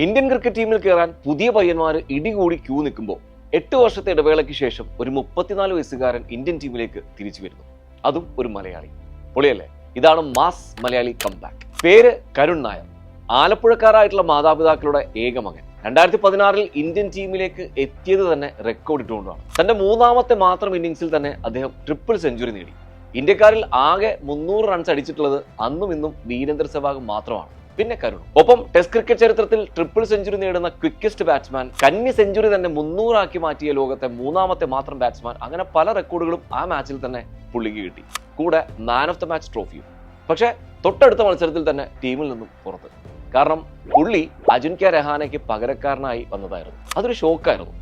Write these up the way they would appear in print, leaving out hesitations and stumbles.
Indian cricket ടീമിൽ കയറാൻ പുതിയ പയ്യന്മാർ ഇടികൂടി ക്യൂ നിൽക്കുമ്പോൾ 8 വർഷത്തെ ഇടവേളയ്ക്ക് ശേഷം ഒരു 34 വയസ്സുകാരൻ ഇന്ത്യൻ ടീമിലേക്ക് തിരിച്ചു വരുന്നു. അതും ഒരു മലയാളി. പൊളിയല്ലേ? ഇതാണ് മാസ് മലയാളി കംബാക്ക്. പേര് കരുൺ നായർ. ആലപ്പുഴക്കാരായിട്ടുള്ള മാതാപിതാക്കളുടെ ഏക മകൻ. 2016 ഇന്ത്യൻ ടീമിലേക്ക് എത്തിയത് തന്നെ റെക്കോർഡ് ഇട്ടുകൊണ്ടാണ്. തന്റെ മൂന്നാമത്തെ മാത്രം ഇന്നിംഗ്സിൽ തന്നെ അദ്ദേഹം ട്രിപ്പിൾ സെഞ്ചുറി നേടി. ഇന്ത്യക്കാരിൽ ആകെ 300 റൺസ് അടിച്ചിട്ടുള്ളത് അന്നും ഇന്നും വീരേന്ദ്ര സെവാഗ് മാത്രമാണ്. പിന്നെ കരുൺ. ഒപ്പം ടെസ്റ്റ് ക്രിക്കറ്റ് ചരിത്രത്തിൽ ട്രിപ്പിൾ സെഞ്ചുറി നേടുന്ന ക്വിക്കസ്റ്റ് ബാറ്റ്സ്മാൻ, കന്നി സെഞ്ചുറി തന്നെ 300 ആക്കി മാറ്റിയ ലോകത്തെ മൂന്നാമത്തെ മാത്രം ബാറ്റ്സ്മാൻ, അങ്ങനെ പല റെക്കോർഡുകളും ആ മാച്ചിൽ തന്നെ പുള്ളിക്ക് കിട്ടി. കൂടെ മാൻ ഓഫ് ദ മാച്ച് ട്രോഫിയും. പക്ഷേ തൊട്ടടുത്ത മത്സരത്തിൽ തന്നെ ടീമിൽ നിന്നും പുറത്ത്. കാരണം പുള്ളി അജിൻക്യ രഹാനെക്ക് പകരക്കാരനായി വന്നതായിരുന്നു. അതൊരു ഷോക്കായിരുന്നു.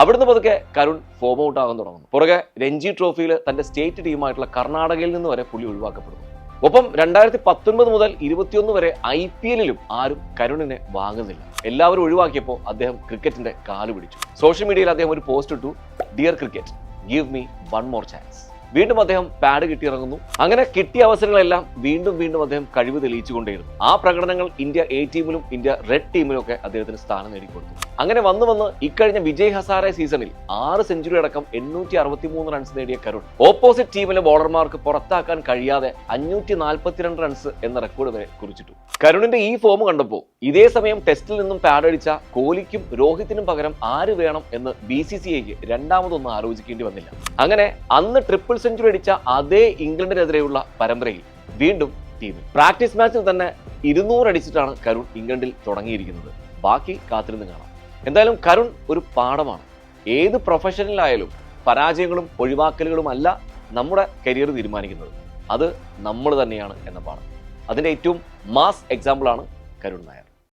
അവിടുന്ന് പതുക്കെ കരുൺ ഫോം ഔട്ട് ആകാൻ തുടങ്ങുന്നു. പുറകെ രഞ്ജി ട്രോഫിയിൽ തന്റെ സ്റ്റേറ്റ് ടീമായിട്ടുള്ള കർണാടകയിൽ നിന്ന് വരെ പുള്ളി ഒഴിവാക്കപ്പെടുന്നു. ഒപ്പം 2019 മുതൽ 21 വരെ IPL-ലും ആരും കരുണിനെ വാങ്ങുന്നില്ല. എല്ലാവരും ഒഴിവാക്കിയപ്പോൾ അദ്ദേഹം ക്രിക്കറ്റിന്റെ കാല് പിടിച്ചു. സോഷ്യൽ മീഡിയയിൽ അദ്ദേഹം ഒരു പോസ്റ്റ് ഇട്ടു, dear cricket, give me one more chance. വീണ്ടും അദ്ദേഹം പാഡ് കിട്ടിയിറങ്ങുന്നു. അങ്ങനെ കിട്ടിയ അവസരങ്ങളെല്ലാം വീണ്ടും വീണ്ടും അദ്ദേഹം കഴിവ് തെളിയിച്ചുകൊണ്ടേയിരുന്നു. ആ പ്രകടനങ്ങൾ ഇന്ത്യ A ടീമിലും ഇന്ത്യ റെഡ് ടീമിലും ഒക്കെ അദ്ദേഹത്തിന് സ്ഥാനം നേടിക്കൊടുത്തു. അങ്ങനെ വന്ന് ഇക്കഴിഞ്ഞ വിജയ് ഹസാരെ സീസണിൽ 6 സെഞ്ചുറി അടക്കം 863 റൺസ് നേടിയ കരുൺ ഓപ്പോസിറ്റ് ടീമിലെ ബോളർമാർക്ക് പുറത്താക്കാൻ കഴിയാതെ 542 റൺസ് എന്ന റെക്കോർഡ് വരെ കുറിച്ചിട്ടു. കരുണിന്റെ ഈ ഫോം കണ്ടപ്പോൾ ഇതേ സമയം ടെസ്റ്റിൽ നിന്നും പാഡ് അടിച്ച കോഹ്ലിക്കും രോഹിത്തിനും പകരം ആര് വേണം എന്ന് BCCIക്ക് രണ്ടാമതൊന്നും ആലോചിക്കേണ്ടി വന്നില്ല. അങ്ങനെ അന്ന് ട്രിപ്പിൾ സെഞ്ചുറി അടിച്ച അതേ ഇംഗ്ലണ്ടിനെതിരെയുള്ള പരമ്പരയിൽ വീണ്ടും ടീമിൽ പ്രാക്ടീസ് മാച്ചിൽ തന്നെ 200 അടിച്ചിട്ടാണ് കരുൺ ഇംഗ്ലണ്ടിൽ തുടങ്ങിയിരിക്കുന്നത്. ബാക്കി കാത്തിരുന്ന് കാണാം. എന്തായാലും കരുൺ ഒരു പാഠമാണ്. ഏത് പ്രൊഫഷനിലായാലും പരാജയങ്ങളും ഒഴിവാക്കലുകളും അല്ല നമ്മുടെ കരിയർ തീരുമാനിക്കുന്നത്. അത് നമ്മൾ തന്നെയാണ് എന്ന പാഠം. അതിന്റെ ഏറ്റവും മാസ് എക്സാമ്പിളാണ് കരുൺ നായർ.